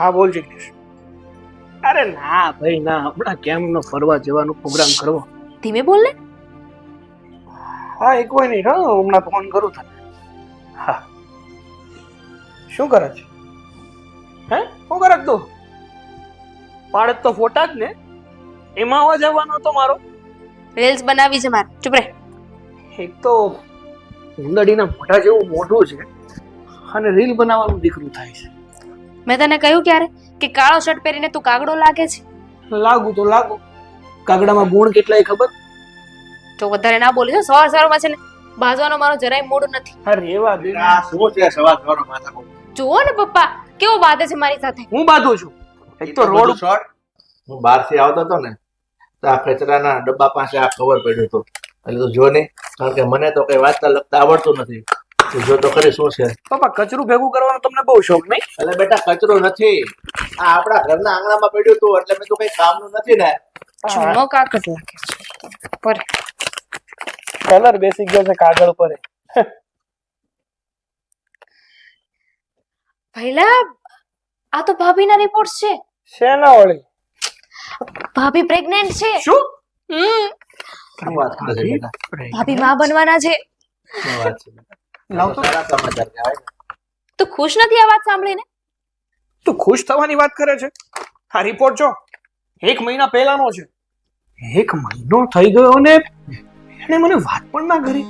હા બોલ જિગ્નેશ. અરે ના ભાઈ ના, હમણાં કેમનો ફરવા જવાનો પ્રોગ્રામ કરવો. ધીમે બોલ ને. હા એક કોઈ નહીં, હા હમણાં ફોન કરું તને. હા શું કરે છે? હે શું કરે તું? પાડે તો ફોટા જ ને, એમાં આવવા જવાનો હતો મારો. રીલ્સ બનાવી છે મારે, ચૂપ રહે. એક તો ઉંદડીના મોઢા જેવું મોઢું છે અને રીલ બનાવવાનું દીકરું થાય છે. મેં તને કહ્યું ક્યારે કે કાળો શર્ટ પહેરીને તું કાગડો લાગે છે? લાગુ તો લાગુ, કાગડામાં ગુણ કેટલાય ખબર? જો વધારે ના બોલી છો, સવારમાં છે ને બાજવાનો મારો જરાય મૂડ નથી. અરે એવા દે, આ શું છે સવાર સવારમાં માથા? જુઓ ને પપ્પા કેવો બાધે છે મારી સાથે. હું બાંધું છું. એક તો રોડ શોર્ટ હું બહારથી આવતો હતો ને તો આ કચરાના ડબ્બા પાસે આ કવર પડ્યું હતું, એટલે તું જો નહીં, કારણ કે મને તો કઈ વાંચતા લખતા આવડતું નથી. તું જો તો ખરી શું છે. પપ્પા કચરું ભેગું કરવાનો તમને બહુ શોખ નહીં? એટલે બેટા કચરો નથી, આ આપણા ઘરના આંગણામાં પડ્યું હતું, એટલે મેં તો કઈ કામનું નથી ને. ચૂનો કાગળ લાગે છે પર. કલર બેસી ગયો છે કાગળ પર. ભઈલા આ તો ભાભીના રિપોર્ટ્સ છે. શેના વળી? ભાભી પ્રેગ્નેન્ટ છે. શું? શું વાત કરે છે બેટા? ભાભી માં બનવાના છે. શું વાત છે બેટા? લાવ તો. સારા સમાચાર કહેવાય ને. તું ખુશ નથી આ વાત સાંભળીને? તું ખુશ થવાની વાત કરે છે? આ રિપોર્ટ જો 1 મહિના પહેલાનો છે. 1 મહિનો થઈ ગયો ને એને મને વાત પણ ના કરી.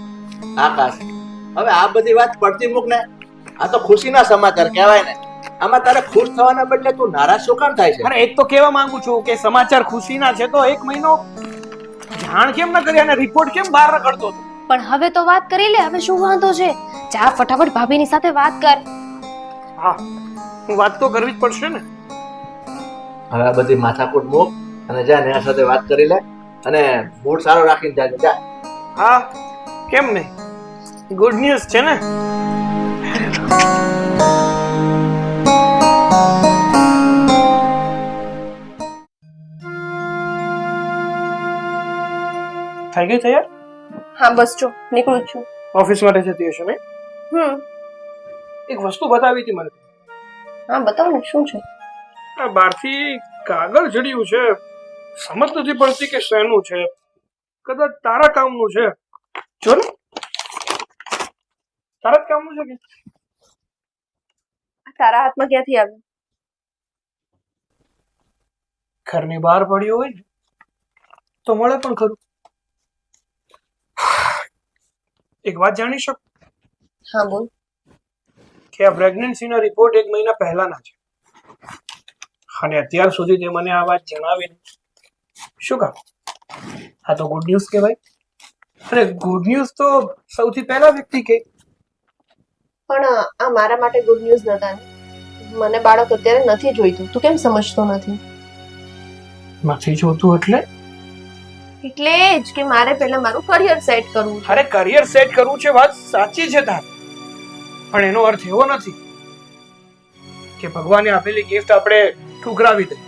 આકાશ, હવે આ બધી વાત પડતી મૂક ને. આ તો ખુશીના સમાચાર કહેવાય ને. આમાં તારે ખુશ થવાના બદલે તું નારાજ શું કામ થાય છે? અરે એક તો કહેવા માંગુ છું કે સમાચાર ખુશીના છે તો 1 મહિનો જાણ કેમ ના કરી અને રિપોર્ટ કેમ બહાર ન કરતો હતો? પણ હવે તો વાત કરી લે, હવે શું વાંધો છે? જા ફટાફટ ભાભીની સાથે વાત કર. હા હું વાત તો કરવી જ પડશે ને. હવે આ બધી માથાકૂટ મૂક અને જા નેહા સાથે વાત કરી લે અને મૂડ સારો રાખીને જાજે. જા. હા કેમ નહીં, ગુડ ન્યૂઝ છે ને. થઈ ગઈ તૈયાર? હા બસ જો નીકળું છું. ઓફિસ માટે જતી હશે ને? એક વસ્તુ બતાવી હતી મને. હા બતાવો ને શું છે? આ બહારથી કાગળ જડ્યું છે, સમજ નથી પડતી કે શેનું છે. કદાચ તારા કામનું છે. જો ને તારા જ કામનું છે કે? તારા હાથમાં ક્યાંથી આવ્યું? ઘરની બહાર પડ્યું હોય ને તો મળે પણ ખરું. એક વાત જાણી શકું હા બોલ. કે આ પ્રેગ્નન્સીનો રિપોર્ટ 1 મહિના પહેલાના છે અને અત્યાર સુધી તે મને આ વાત જણાવી નહીં. શું કામ? આ તો ગુડ ન્યૂઝ કહેવાય. અને ગુડ ન્યૂઝ તો સૌથી પહેલા વ્યક્તિ કે. પણ આ મારા માટે ગુડ ન્યૂઝ નતા ને. મને બાળક અત્યારે નથી જોઈતું. તું કેમ સમજતો નથી? નથી જોતું એટલે? એટલે જ કે મારે પહેલા મારું કરિયર સેટ કરવું છે. અરે કરિયર સેટ કરવું છે, વાત સાચી છે તાર, પણ એનો અર્થ એવો નથી કે ભગવાને આપેલી ગિફ્ટ આપણે ઠુકરાવી દઈએ.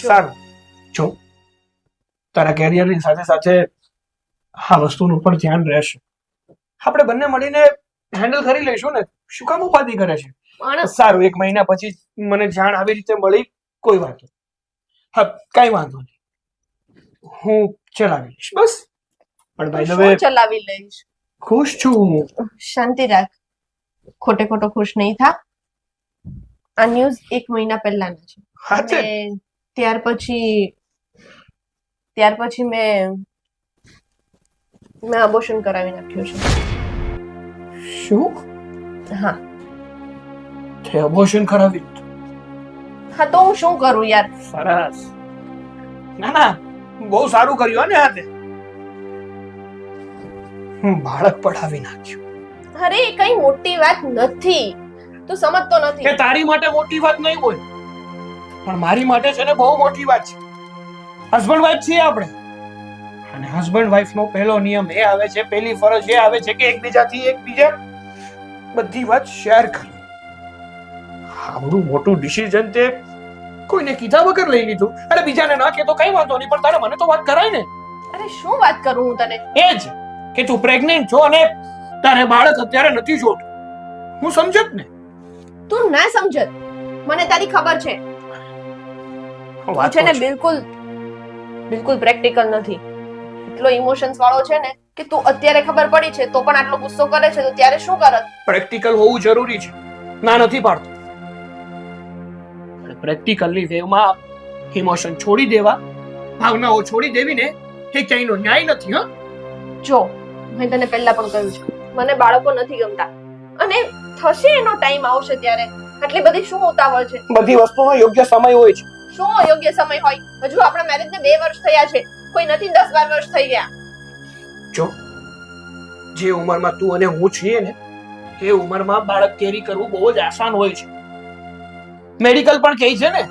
સારું જો તારા કેરિયરની સાથે સાથે આ વસ્તુનું પણ ધ્યાન રહેશે. આપણે બંને મળીને હેન્ડલ કરી લઈશું ને. શું કામ ઉપાધિ કરે છે? પણ સારું 1 મહિના પછી મને જાણ આવી રીતે મળી, કોઈ વાત નહીં. હા કઈ વાંધો નહીં, હું ચલાવી લઈશ બસ. પણ ભાઈ તું હવે શું ચલાવી લઈશ? ખુશ છું હું. શાંતિ રાખ. ખોટે ખોટો ખુશ નહીં થા. આ ન્યૂઝ 1 મહિના પહેલાના છે. હા છે. અને ત્યાર પછી મેં અબોર્શન કરાવી નાખ્યું છે. શું? હા તે અબોર્શન કરાવી દીધું? હા તો હું શું કરું યાર? સરસ. ના ના બહુ સારું કર્યું ને હાથે. હું બાળક પડાવી નાખ્યું. અરે એ કઈ મોટી વાત નથી. તું સમજતો કે નથી. તારી માટે મોટી વાત નહીં હોય, પણ મારી માટે છે ને બહુ મોટી વાત છે. હસબન્ડ વાઈફ છીએ આપણે, અને હસબન્ડ વાઈફ નો પહેલો નિયમ એ આવે છે, પહેલી ફરજ એ આવે છે કે એકબીજા બધી વાત શેર કરવી. આવડું મોટું ડિસિઝન તે કોઈને કીધા વગર લઈ લીધું. અરે બીજાને ના કહેતો કઈ વાંધો નહીં, પણ તારે મને તો વાત કરાય ને. અરે શું વાત કરું હું તને? એ જ કે તું પ્રેગ્નેન્ટ છો અને તારે બાળક અત્યારે નથી જોતું. હું સમજત ને. તું ના સમજત. મને તારી ખબર છે તું વાત છે ને તો છે. બિલકુલ બિલકુલ પ્રેક્ટિકલ નથી. એટલો ઇમોશન્સ વાળો છે ને કે તું અત્યારે ખબર પડી છે તો પણ આટલો ગુસ્સો કરે છે તો ત્યારે શું કરત? પ્રેક્ટિકલ હોવું જરૂરી છે, ના નથી પાડતો, પ્રેક્ટિકલની વેવમાં ઇમોશન છોડી દેવા, ભાવનાઓ છોડી દેવી ને એ ક્યાંયનો ન્યાય નથી. હા, જો મેં તને પહેલા પણ કહ્યું છે મને બાળકો નથી ગમતા અને થશે એનો ટાઈમ આવશે ત્યારે. આટલી બધી શું ઉતાવળ છે? બધી વસ્તુનો યોગ્ય સમય હોય છે. શું યોગ્ય સમય હોય? હજુ આપણા મેરેજને 2 વર્ષ થયા છે, કોઈ નથી 10-12 વર્ષ થઈ ગયા. જો જે ઉંમરમાં તું અને હું છીએ ને એ ઉંમરમાં બાળક કેરી કરવું બહુ જ આસાન હોય છે. મેડિકલ પણ કહે છે ને.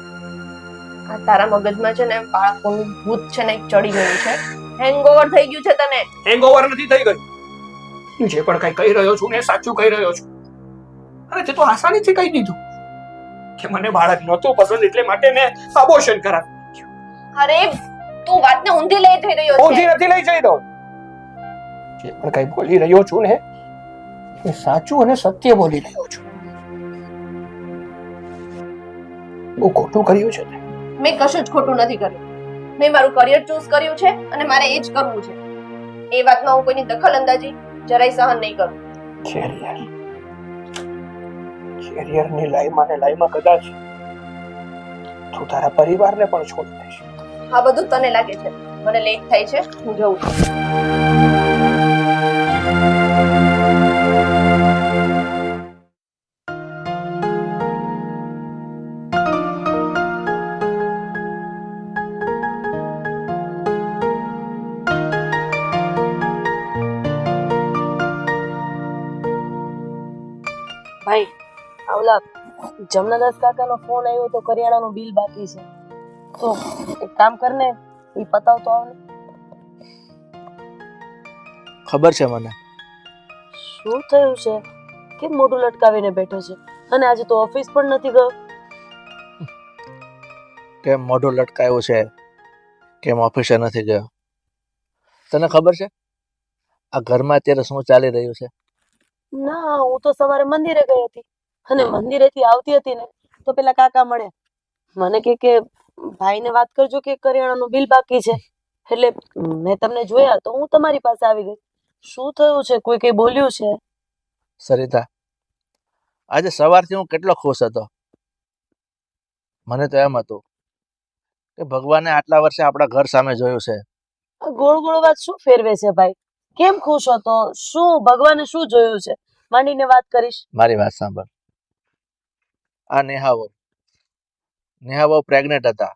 આ તારા મગજમાં છે ને બાળકોનું ભૂત છે ને એક ચડી ગયું છે. હેંગઓવર થઈ ગયું છે તને. હેંગઓવર નથી થઈ ગયું. જે પણ કઈ કહી રહ્યો છું ને એ સાચું કહી રહ્યો છું. અરે તે તો આસાનીથી કહી દીધું કે મને બાળક નહોતું પસંદ એટલે માટે મેં અબોર્શન કરાવ્યું. અરે તું વાતને ઊંધી લઈ જઈ રહ્યો છે. ઊંધી નથી લઈ જઈ રહ્યો. જે પણ કઈ બોલી રહ્યો છું ને એ સાચું અને સત્ય બોલી રહ્યો છું. બહુ ખોટું કર્યું છે તે. મેં કશું જ ખોટું નથી કર્યું. મેં મારું કરિયર ચૂઝ કર્યું છે અને મારે એ જ કરવું છે. એ વાતમાં હું કોઈની દખલ અંદાજી જરાય સહન નહીં કરું. કેરિયરની લાઈમાં કદાચ તું તારા પરિવારને પણ છોડી દઈશ. આ બધું તને લાગે છે. મને લેટ થાય છે, હું જઉં છું. ભાઈ ઓલા જમનાદાસ કાકાનો ફોન આવ્યો તો કરિયાણાનું બિલ બાકી છે તો એક કામ કરને એ પતાવતો આવ ને. ખબર છે મને. શું થયું છે? કેમ મોઢું લટકાવીને બેઠો છે? અને આજે તો ઓફિસ પણ નથી ગયો. કેમ મોઢું લટકાયું છે, કેમ ઓફિસે નથી ગયો? તને ખબર છે આ ઘરમાં અત્યારે શું ચાલી રહ્યું છે? ના, હું તો સવારે મંદિરે ગઈ હતી અને મંદિરેથી આવતી હતી ને તો પેલા કાકા મળ્યા. મને કે ભાઈને વાત કરજો કે કરિયાણાનું બિલ બાકી છે. એટલે મેં તમને જોયા તો હું તમારી પાસે આવી ગઈ. શું થયું છે? કોઈ કઈ બોલ્યું છે? સરિતા, આજે સવારથી હું કેટલો ખુશ હતો. મને તો એમ હતું કે ભગવાને આટલા વર્ષે આપણા ઘર સામે જોયું છે. આ ગોળ ગોળ વાત શું ફેરવે છે ભાઈ? કેમ ખુશ હતો? શું ભગવાને શું જોયું છે? માંડીને વાત કરીશ. મારી વાત સાંભળ. આ નેહાવો પ્રેગ્નેન્ટ હતા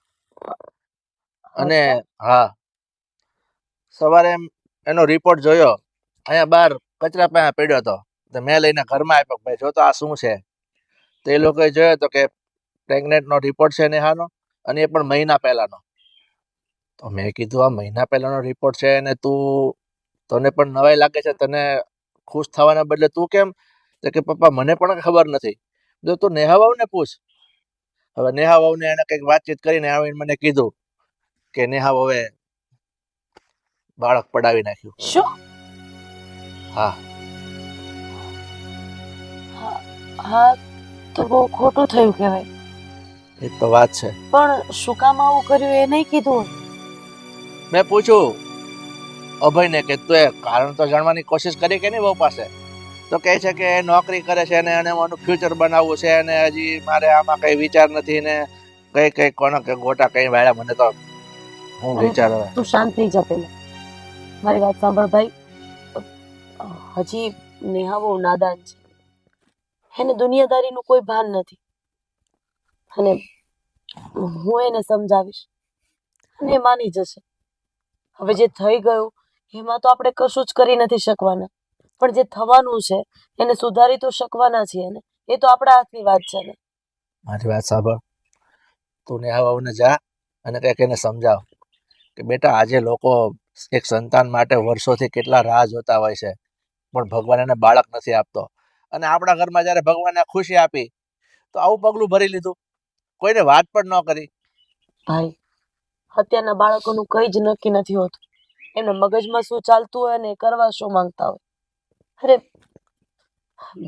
અને હા, સવારે એનો રિપોર્ટ જોયો, અહીંયા બહાર કચરા પાસે પડ્યો હતો તો મેં લઈને ઘરમાં આપ્યો. ભાઈ જો તો આ શું છે? તો એ લોકોએ જોયો તો કે પ્રેગ્નેન્ટનો રિપોર્ટ છે નેહાનો, અને એ પણ મહિના પહેલાનો. તો મેં કીધું આ મહિના પહેલાનો રિપોર્ટ છે અને તને પણ નવાઈ લાગે છે, તને ખુશ થવાના બદલે તું કેમ? તો કે પપ્પા મને પણ ખબર નથી. જો તું નેહા વહુને પૂછ. હવે નેહા વહુને એને કંઈક વાતચીત કરીને આવીને મને કીધું કે નેહા વહુએ બાળક પડાવી નાખ્યું. શું? હા. હા તો બહુ ખોટું થયું કહેવાય. એ તો વાત છે. પણ શું કામ આવું કર્યું એ નહીં કીધું? મેં પૂછ્યું અભયને કે તું એ કારણ તો જાણવાની કોશિશ કરી કે નહીં વહુ પાસે? તો કહે છે કે એ નોકરી કરે છે અને એને મારું ફ્યુચર બનાવવું છે અને હજી મારે આમાં કઈ વિચાર નથી ને કઈ કોનો કે ગોટા કઈ વાળા. મને તો હું વિચાર હવે. તું શાંત થઈ જા પેલા. મારી વાત સાંભળ ભાઈ. હજી નેહા બહુ નાદાન છે. એને દુનિયાદારીનું કોઈ ભાન નથી અને હું એને સમજાવીશ અને એ માની જશે. હવે જે થઈ ગયું એમાં તો આપણે કશું જ કરી નથી શકવાના, પણ જે થવાનું છે એને સુધારી તો શકવાના છીએ ને. એ તો આપણા હાથની વાત છે ને. મારી વાત સાંભળ. તું નેહા વહુને જા અને કંઈક એને સમજાવ કે બેટા આજે લોકો એક સંતાન માટે વર્ષોથી કેટલા રાહ જોતા હોય છે પણ ભગવાન એને બાળક નથી આપતો. અને આપણા ઘરમાં જ્યારે ભગવાને ખુશી આપી તો આવું પગલું ભરી લીધું, કોઈને વાત પણ ન કરી. ભાઈ, અત્યારના બાળકોનું કઈ જ નક્કી નથી હોતું. એમના મગજમાં શું ચાલતું હોય ને એ કરવા શું માંગતા હોય. અરે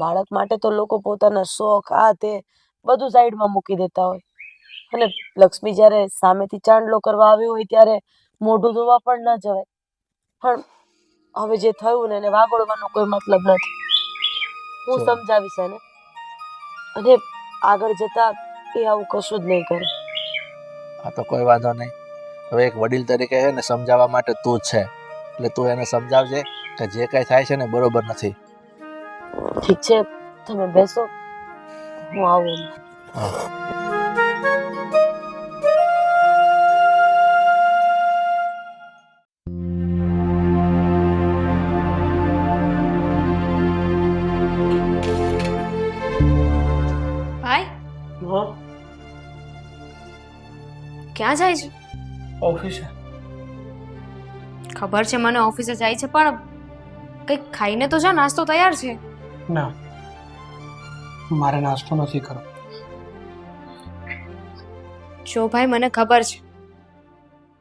બાળક માટે તો લોકો પોતાના શોખ આ તે બધું સાઈડમાં મૂકી દેતા હોય. અને લક્ષ્મી જ્યારે સામેથી ચાંદલો કરવા આવી હોય ત્યારે મોઢું ધોવા પણ ન જવાય. પણ હવે જે થયું ને એને વાગોળવાનો કોઈ મતલબ નથી. હું જો. સમજાવીશ એને, અને આગળ જતા એ આવું કશું જ નહીં કરે. આ તો કોઈ વાંધો નહીં. હવે એક વડીલ તરીકે છે ને સમજાવવા માટે તું જ છે, એટલે તું એને સમજાવજે કે જે કઈ થાય છે ને બરોબર નથી. ઠીક છે, તમે બેસો, હું આવું. હા. ભાઈ હા ક્યાં જાય છે? ઓફિસે. ખબર છે મને ઓફિસે જાય છે, પણ કંઈક ખાઈને તો જા, નાસ્તો તૈયાર છે. ના, મારે નાસ્તો નથી કરવો. જો ભાઈ, મને ખબર છે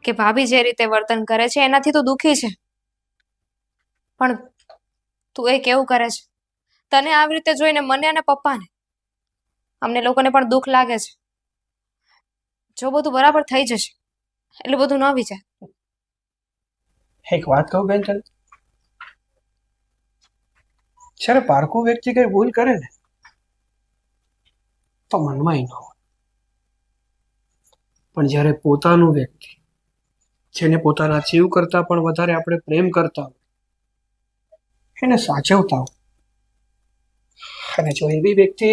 કે ભાભી જે રીતે વર્તન કરે છે એનાથી તો દુખી છે, પણ તું એ કેવું કરે છે. તને આવી રીતે જોઈને મને અને પપ્પાને, અમને લોકોને પણ દુઃખ લાગે છે. જો બધું બરાબર થઈ જશે એટલે બધું ન વિચાર. એક વાત કહું બેન તને, જ્યારે પારકું વ્યક્તિ કઈ ભૂલ કરે ને તો મનમાં ન હોય, પણ જ્યારે પોતાનું વ્યક્તિ, જેને પોતાના જીવ કરતા પણ વધારે આપણે પ્રેમ કરતા હોય, એને સાચવતા હોય, અને જો એવી વ્યક્તિ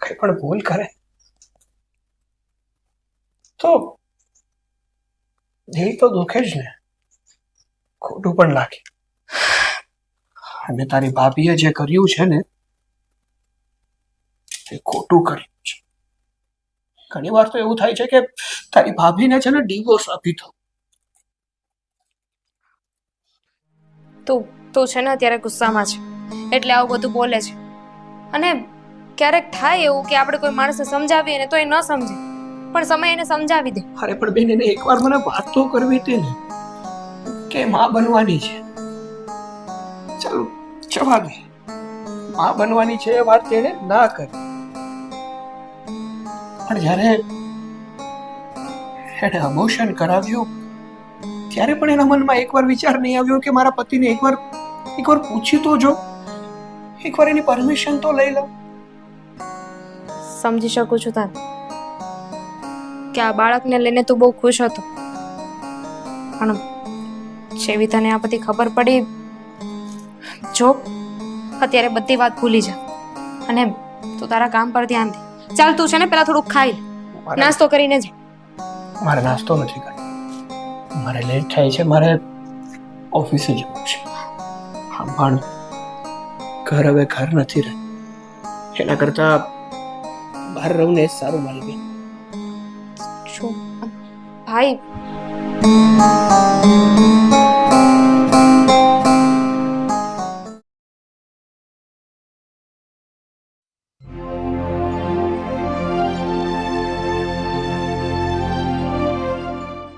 કઈ પણ ભૂલ કરે તો દિલ તો દુખે જ ને, ખોટું પણ લાગે. અને તારી ભાભીએ જે કર્યું છે ને એ ખોટું કર્યું છે. ઘણી વાર તો એવું થાય છે કે તારી ભાભીને છે ને ડિવોર્સ આપી દો. તું છે ને અત્યારે ગુસ્સામાં છે એટલે આવું બધું બોલે છે. અને ક્યારેક થાય એવું કે આપણે કોઈ માણસને સમજાવીએ ને તો એ ન સમજે, પણ સમય એને સમજાવી દે. અરે પણ બેન, એને એકવાર મને વાત તો કરવી હતી ને કે માં બનવાની છે. ચાલો જવા દે, માં બનવાની છે એ વાત તેને ના કરી, પણ જ્યારે એને અમોશન કરાવ્યું ત્યારે પણ એના મનમાં એકવાર વિચાર નહીં આવ્યો કે મારા પતિને એકવાર પૂછી તો જો, એકવાર એની પરમિશન તો લઈ લો. સમજી શકું છું તારે કે આ બાળકને લઈને તું બહુ ખુશ હતો, પણ જેવી તને આ બધી ખબર પડી, જો અત્યારે બધી વાત ભૂલી જા અને તું તારા કામ પર ધ્યાન દે. ચાલ, તું છે ને પેલા થોડુંક ખાઈ લે, નાસ્તો કરીને જા. મારે નાસ્તો નથી કરવો, મારે લેટ થાય છે, મારે ઓફિસે જવું છે. હા, પણ ઘર હવે ઘર નથી રહ્યું, એના કરતા બહાર રહું ને એ સારું મારી બેન. શું ભાઈ?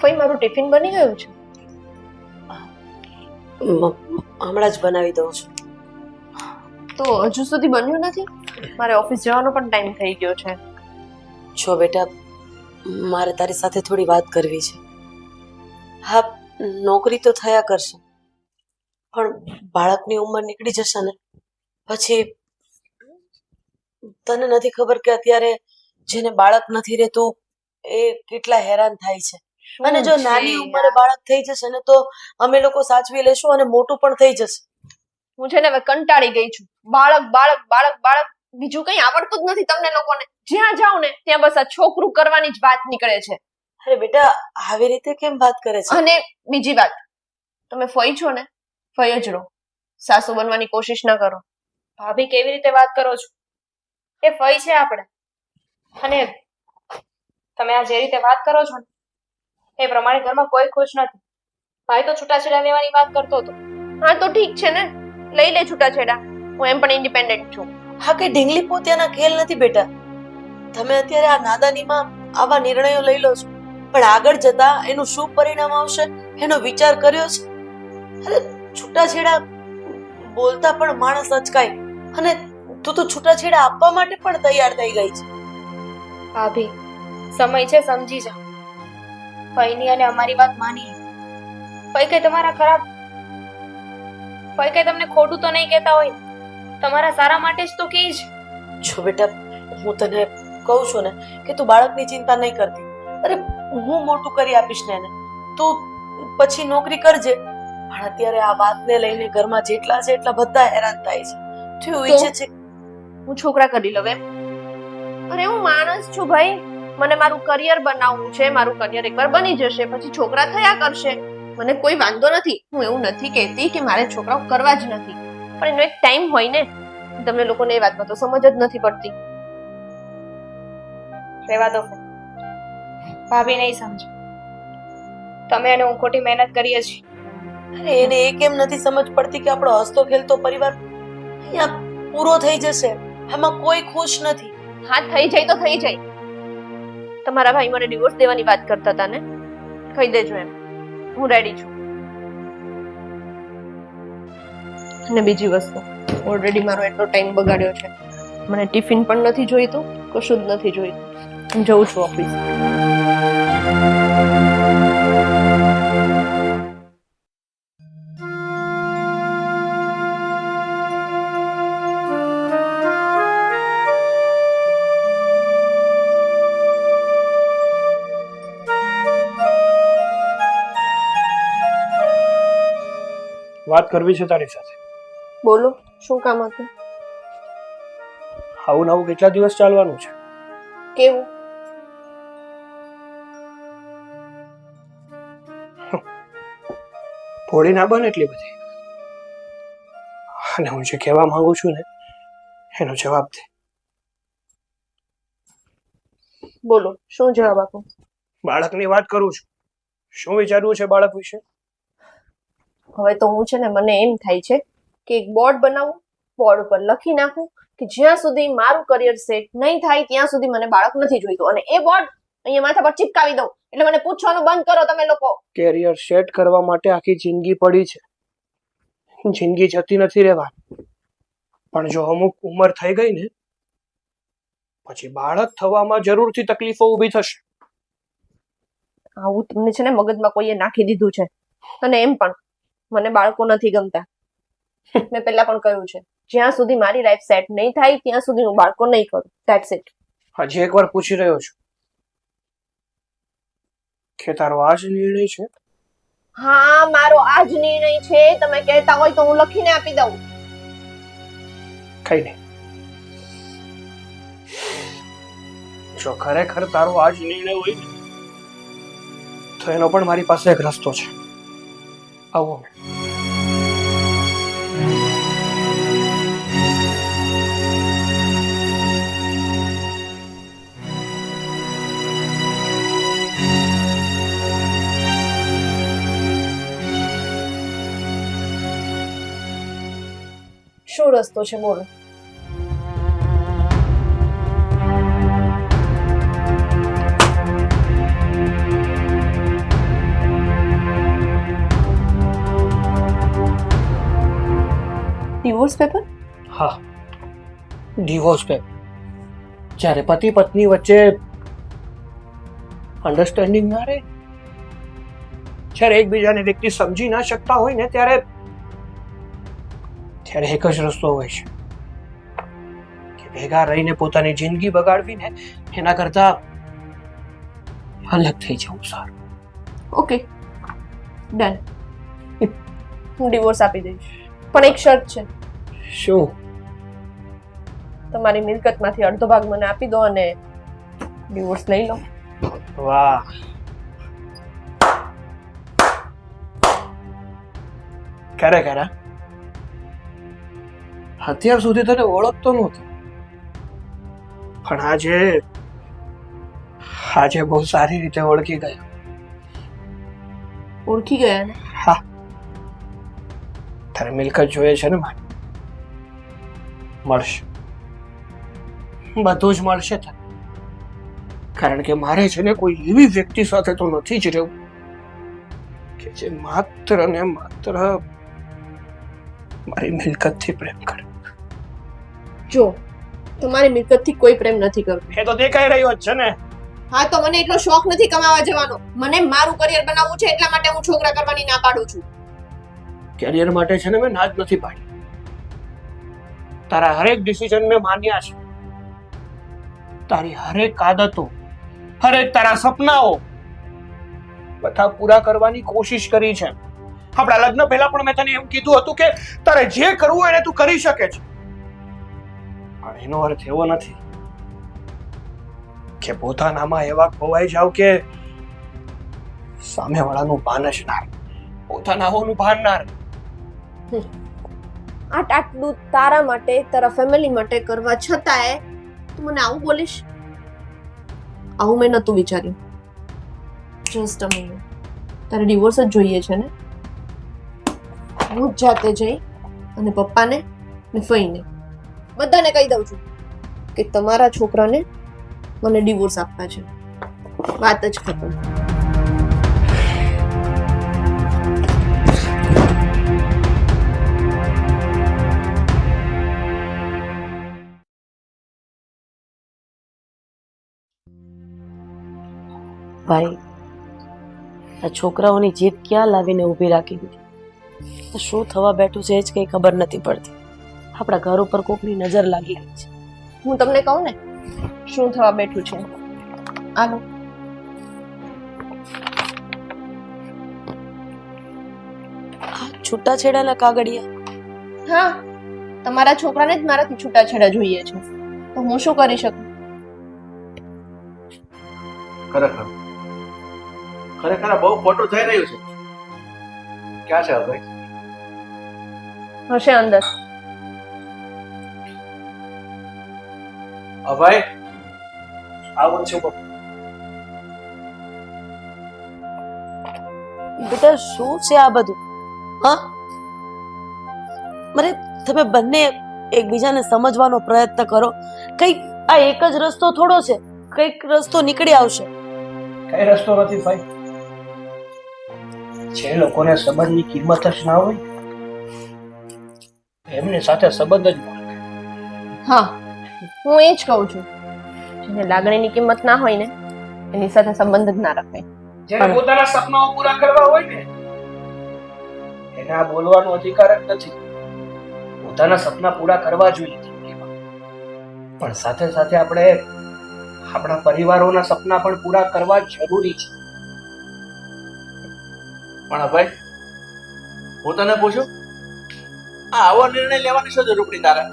ફઈ, મારું ટિફિન બની ગયું છે. હમણાં જ બનાવી દઉં છું. તો હજુ સુધી બન્યું નથી? મારે ઓફિસ જવાનો પણ ટાઈમ થઈ ગયો છે. જો બેટા, મારે તારી સાથે થોડી વાત કરવી છે. હા, નોકરી તો થયા કરશે, પણ બાળકની ઉંમર નીકળી જશે ને પછી તને નથી ખબર કે અત્યારે જેને બાળક નથી રહેતું એ કેટલા હેરાન થાય છે. અને જો નાની ઉંમરે બાળક થઈ જશે ને તો અમે લોકો સાચવી લેશું અને મોટું પણ થઈ જશે. હું છે ને હવે કંટાળી ગઈ છું. બાળક બાળક બાળક બાળક, બીજું કઈ આવડતું જ નથી તમને લોકોને. જ્યાં જાવ ને ત્યાં બસ આ છોકરું કરવાની જ વાત નીકળે છે. અરે બેટા, આવી રીતે કેમ વાત કરે છે? અને બીજી વાત, તમે ફઈ છો ને, ફઈ જ રહો, સાસુ બનવાની કોશિશ ના કરો. ભાભી, કેવી રીતે વાત કરો છો? એ ફઈ છે આપણે, અને તમે આ જે રીતે વાત કરો છો ને એ પ્રમાણે ઘરમાં કોઈ ખુશ નથી. ભાઈ તો છૂટાછેડા લેવાની વાત કરતો હતો. હા તો ઠીક છે ને, લઈ લે છૂટાછેડા. હું એમ પણ ઇન્ડિપેન્ડન્ટ છું. હા, કે ઢીંગલી પોત્યાના ખેલ નથી બેટા. તમે અત્યારે આ નાદાનીમાં આવા નિર્ણયો લઈ લો છો, પણ આગળ જતા એનું શું પરિણામ આવશે એનો વિચાર કર્યો છે? અરે છૂટાછેડા બોલતા પણ માણસ અચકાય, અને તું તો છૂટાછેડા આપવા માટે પણ તૈયાર થઈ ગઈ છે. ભાભી સમય છે, સમજી જા. ફઈની અને અમારી વાત માની. ફઈ કઈ તમારા ખરાબ, ફઈ કઈ તમને ખોટું તો નહીં કહેતા હોય, તમારા સારા માટે જ તો કહે છે. જો બેટા, હું તને કહું છું ને કે તું બાળકની ચિંતા નહીં કરતી. અરે હું મોટું કરી આપીશ ને એને, તું પછી નોકરી કરજે. પણ અત્યારે આ વાતને લઈને ઘરમાં જેટલા છે એટલા બધા હેરાન થાય છે. તું એવું ઈચ્છે છે હું છોકરા કરી લઉં એમ? અરે હું માણસ છું ભાઈ, મને મારું કરિયર બનાવવું છે. મારું કરિયર એકવાર બની જશે પછી છોકરા થયા કરશે, મને કોઈ વાંધો નથી. હું એવું નથી કહેતી કે મારે છોકરાઓ કરવા જ નથી, પણ એનો એક ટાઈમ હોય ને. તમને લોકોને એ વાતમાં તો સમજ જ નથી પડતી. રહેવા દો. ભાભી નહીં સમજો. તમે અને હું ખોટી મહેનત કરીએ છીએ. અરે એને એ કેમ નથી સમજ પડતી કે આપણો હસતો ખેલતો પરિવાર અહીંયા પૂરો થઈ જશે, એમાં કોઈ ખુશ નથી. હા થઈ જાય તો થઈ જાય. તમારા ભાઈ મને ડિવોર્સ દેવાની વાત કરતા હતા ને, કહી દેજો એમ, હું રેડી છું. અને બીજી વસ્તુ, ઓલરેડી મારો એટલો ટાઈમ બગાડ્યો છે, મને ટિફિન પણ નથી જોઈતું, કશું જ નથી જોઈતું. હું જઉં છું ઓફિસ. વાત કરવી છે તારી સાથે. બોલો, શું કામ હતું? આવું નવું કેટલા દિવસ ચાલવાનું છે? કેવું? ભોળી ના બને એટલી બધી. અને હું જે કહેવા માંગુ છું ને એનો જવાબ દે. બોલો, શું જવાબ આપું? બાળકની વાત કરું છું. શું વિચારવું છે બાળક વિશે? હવે તો હું છે ને, મને એમ થાય છે કે એક બોર્ડ બનાવું, બોર્ડ ઉપર લખી નાખું કે જ્યાં સુધી મારું કરિયર સેટ નહીં થાય ત્યાં સુધી મને બાળક નથી જોઈતું. અને એ બોર્ડ અહીંયા માથા પર ચિપકાવી દઉં, એટલે મને પૂછવાનું બંધ કરો તમે લોકો. કેરિયર સેટ કરવા માટે આખી જિંદગી પડી છે. જિંદગી જતી નથી રહેવાની. પણ જો અમુક ઉંમર થઈ ગઈ ને પછી બાળક થવામાં જરૂરથી તકલીફો ઊભી થશે. આવું તમને છે ને મગજમાં કોઈએ નાખી દીધું છે. અને એમ પણ મને બાળકો નથી ગમતા. મેં પહેલા પણ કહ્યું છે, જ્યાં સુધી મારી લાઈફ સેટ નહીં થાય ત્યાં સુધી હું બાળકો નહીં કરું. That's it. હજી એકવાર પૂછી રહ્યો છું કે તારો આ જ નિર્ણય છે? હા, મારો આ જ નિર્ણય છે. તમે કહેતા હોય તો હું લખીને આપી દઉં. કઈ નહીં. જો ખરેખર તારો આ જ નિર્ણય હોય ને તો એનો પણ મારી પાસે એક રસ્તો છે. આવો. શું રસ્તો છે બોલો? Divorce paper? હા, ડિવોર્સ પેપર. જ્યારે પતિ પત્ની વચ્ચે અન્ડરસ્ટેન્ડિંગ ના રહે, જ્યારે એકબીજાને વ્યક્તિ સમજી ના શકતા હોય ને ત્યારે એક જ રસ્તો હોય છે કે ભેગા રહીને પોતાની જિંદગી બગાડવી ને એના કરતા અલગ થઈ જવું સારું. Okay, done. હું ડિવોર્સ આપી દઈશ, પણ એક શરત છે. શું? તમારી મિલકતમાંથી અડધો ભાગ મને આપી દો અને ડિવોર્સ લઈ લો. વાહ, ખરેખર અત્યાર સુધી તને ઓળખતો નહોતો, પણ આજે બહુ સારી રીતે ઓળખી ગયો. ઓળખી ગયા ને? હા, તારે મિલકત જોઈએ છે ને મારી? મળશે, બધું જ મળશે તને. કારણ કે મારે છે ને કોઈ એવી વ્યક્તિ સાથે તો નથી જ રહેવું કે જે માત્ર ને માત્ર મારી મિલકતથી પ્રેમ કરે. જો તમારી મિલકતથી કોઈ પ્રેમ નથી કરતો. એ તો દેખાઈ રહ્યો જ છે ને. હા તો મને એટલો શોખ નથી કમાવા જવાનો. મને મારું કરિયર બનાવવું છે એટલા માટે હું છોકરા કરવાની ના પાડું છું. કેરિયર માટે છે ને મેં ના જ નથી પાડી. તારા હરેક ડિસિઝન મેં માન્યા છે. તારી હરેક આદતો, હરેક તારા સપનાઓ બધા પૂરા કરવાની કોશિશ કરી છે. આપણા લગ્ન પહેલા પણ મેં તને એમ કીધું હતું કે તારે જે કરવું હોય એને તું કરી શકે છે. પણ એનો અર્થ એવો નથી કે પોતાનામાં એવા ખોવાઈ જાવ કે સામેવાળાનું ભાન જ ના રહે, પોતાનાઓનું ભાન ના રહે. આટલું તારા માટે, તારા ફેમિલી માટે કરવા છતાંય તું મને આવું બોલીશ? આવું મેં નતું વિચાર્યું. Just a minute. તારે ડિવોર્સ જ જોઈએ છે ને? હું જ જાતે જઈ અને પપ્પાને ને ફઈને બધાને કહી દઉં છું કે તમારા છોકરાને મને ડિવોર્સ આપવા છે. વાત જ ખતમ. ભાઈ, આ છોકરાઓની જીદ ક્યાં લાવીને ઊભી રાખી દીધી. શું થવા બેઠું છે એ જ કઈ ખબર નથી પડતી. આપણા ઘર ઉપર કોકની નજર લાગી ગઈ છે. હું તમને કહું ને શું થવા બેઠું છે. આલો. છૂટાછેડાના કાગળિયા. હા, તમારા છોકરાને જ મારાથી છૂટાછેડા જોઈએ છે તો હું શું કરી શકું? ખરેખર ખરેખર આ બહુ ખોટું થઈ રહ્યું છે. ક્યાં છે ભાઈ? હશે અંદર. અભય, આવું છું પપ્પા. બેટા શું છે આ બધું? હા, મને તમે બંને એકબીજાને સમજવાનો પ્રયત્ન કરો. કઈક આ એક જ રસ્તો થોડો છે, કઈક રસ્તો નીકળી આવશે. કઈ રસ્તો નથી ભાઈ. જે લોકોને સંબંધની કિંમત જ ના હોય એમની સાથે સંબંધ જ ન રાખે. હા, હું એ જ કહું છું. જેને લાગણીની કિંમત ના હોય ને એની સાથે સંબંધ જ ના રખાય. જેને પોતાના સપનાઓ પૂરા કરવા હોય ને એને આ બોલવાનો અધિકાર જ નથી. પોતાના સપના પૂરા કરવા જોઈએ જિંદગીમાં, પણ સાથે સાથે આપણે આપણા પરિવારોના સપના પણ પૂરા કરવા જરૂરી છે. પણ અભય, હું તને પૂછું, આવો નિર્ણય લેવાની શું જરૂર પડી તારે?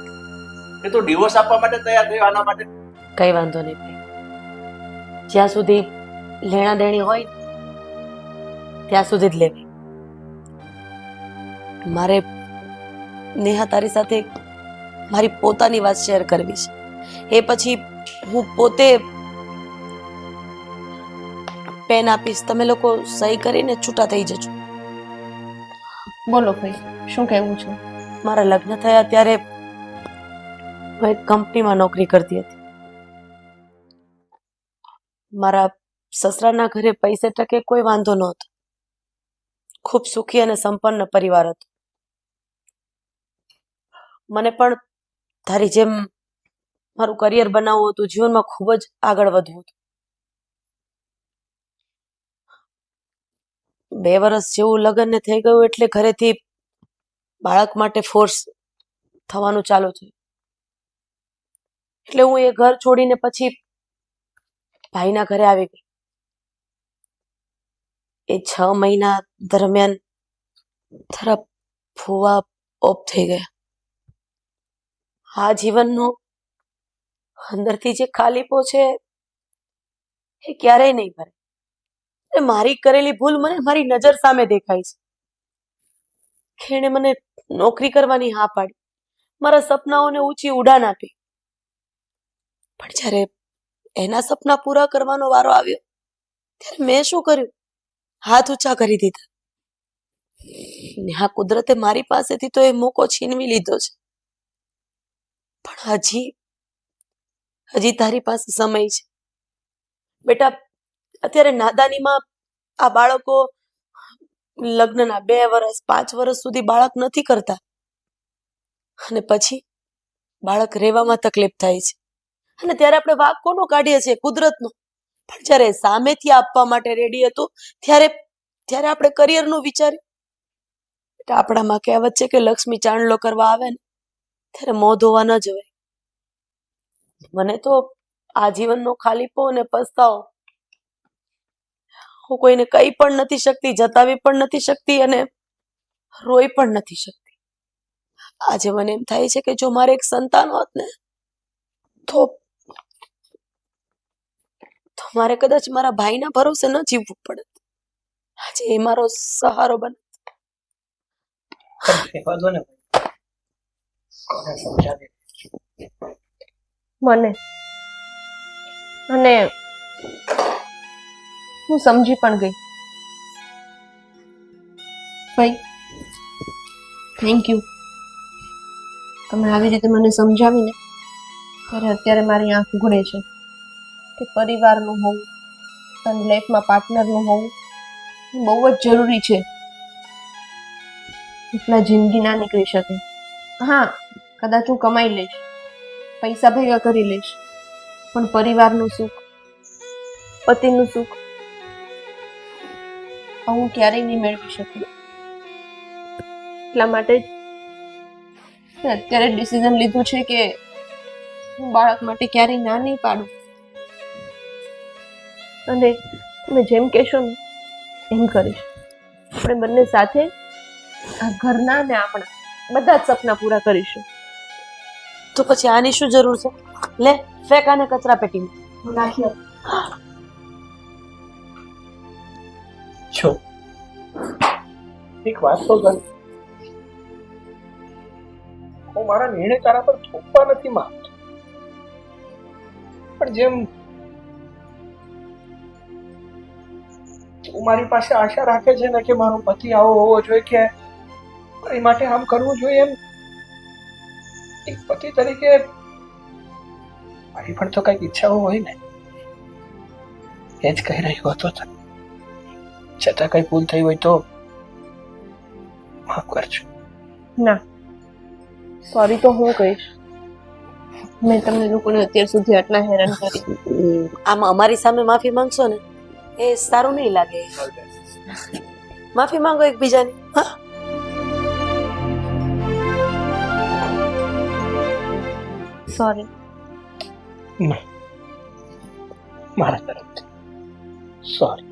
કે તું ડિવોર્સ આપવા માટે તૈયાર થયો આના માટે? કઈ વાંધો નહીં ભાઈ. જ્યાં સુધી લેણા દેણી હોય ત્યાં સુધી જ લેવી. મારે નેહા તારી સાથે મારી પોતાની વાત શેર કરવી છે. એ પછી હું પોતે પેન આપીશ, તમે લોકો સહી કરીને છૂટા થઈ જજો. બોલો ભાઈ, શું કહેવું છે? મારા લગ્ન થયા ત્યારે હું એક કંપનીમાં નોકરી કરતી હતી. મારા સસરાના ઘરે પૈસે ટકે કોઈ વાંધો નહોતો. ખૂબ સુખી અને સંપન્ન પરિવાર હતો. મને પણ તારી જેમ મારું કરિયર બનાવવું હતું, જીવનમાં ખૂબ જ આગળ વધવું હતું. 2 વર્ષ જેવું લગ્નને થઈ ગયું એટલે ઘરેથી બાળક માટે ફોર્સ થવાનું ચાલુ થયું. એટલે હું એ ઘર છોડીને પછી ભાઈના ઘરે આવી ગઈ. એ 6 મહિના દરમિયાન તારા ફુવા ઓફ થઈ ગયા. આ જીવનનો અંદરથી જે ખાલીપો છે એ ક્યારેય નહીં ભરે. એ મારી કરેલી ભૂલ મને મારી નજર સામે દેખાય છે. કે એણે મને નોકરી કરવાની હા પાડી, મારા સપનાઓને ઊંચી ઉડાન આપી. પણ જ્યારે એના સપના પૂરા કરવાનો વારો આવ્યો ત્યારે મેં શું કર્યું? હાથ ઊંચા કરી દીધા. ને હા, કુદરતે મારી પાસેથી તો એ મોકો છીનવી લીધો છે. પણ હજી તારી પાસે સમય છે બેટા. અત્યારે નાદાનીમાં આ બાળકો લગ્નના 2 વર્ષ 5 વર્ષ સુધી બાળક નથી કરતા, અને પછી બાળક રહેવામાં તકલીફ થાય છે અને ત્યારે આપણે વાંક કોનો કાઢીએ છીએ? કુદરતનો. પણ જ્યારે સામેથી આપવા માટે રેડી હતું ત્યારે ત્યારે આપણે કરિયરનું વિચાર્યું. એટલે આપણામાં કહેવત છે કે લક્ષ્મી ચાંદલો કરવા આવે ને ત્યારે મોં ધોવા ન જવાય. મને તો આજીવનનો ખાલીપો અને પસ્તાવો. હું કોઈને કહી પણ નથી શકતી, જતાવી પણ નથી શકતી અને રોઈ પણ નથી શકતી. આજે મને એમ થાય છે કે જો મારે એક સંતાન હોત ને તો મારે કદાચ મારા ભાઈના ભરોસે ન જીવવું પડે. આજે એ મારો સહારો બને. રહેવા દો ને. કોને સમજાવી? મને અને હું સમજી પણ ગઈ. ભાઈ થેન્ક યુ. તમે આવી રીતે મને સમજાવીને ત્યારે અત્યારે મારી આંખ ઉઘડે છે કે પરિવારનું હોવું અને લાઈફમાં પાર્ટનરનું હોવું એ બહુ જ જરૂરી છે. એટલા જિંદગી ના નીકળી શકે. હા, કદાચ હું કમાઈ લઈશ, પૈસા ભેગા કરી લઈશ, પણ પરિવારનું સુખ, પતિનું સુખ હું ક્યારેય નહીં મેળવી શકું. એટલા માટે જ મેં અત્યારે ડિસિઝન લીધું છે કે હું બાળક માટે ક્યારેય ના નહીં પાડું. અને તમે જેમ કહેશો ને એમ કરીશ. આપણે બંને સાથે આ ઘરના ને આપણા બધા જ સપના પૂરા કરીશું. તો પછી આની શું જરૂર છે? લે ફેંક આને કચરા પેટીમાં. નાખી આપ. છો એક વાત તો ગણ, હું મારા નિર્ણય તારા પર થોપવા નથી માંગતો, પણ જેમ તું મારી પાસે આશા રાખે છે ને કે મારો પતિ આવો હોવો જોઈએ કે મારી માટે આમ કરવું જોઈએ, એમ એક પતિ તરીકે મારી પણ તો કઈક ઈચ્છાઓ હોય ને. એ જ કહી રહ્યો હતો તને. છતાં કઈ ભૂલ થઈ હોય તો માફ કરજો. ના, સોરી તો હું કહીશ. મેં તમને લોકોને અત્યાર સુધી આટલા હેરાન કરી. આમ અમારી સામે માફી માંગશો ને એ સારું નહીં લાગે. માફી માંગો એકબીજાની. હા, સોરી. ના, મારા તરફથી સોરી.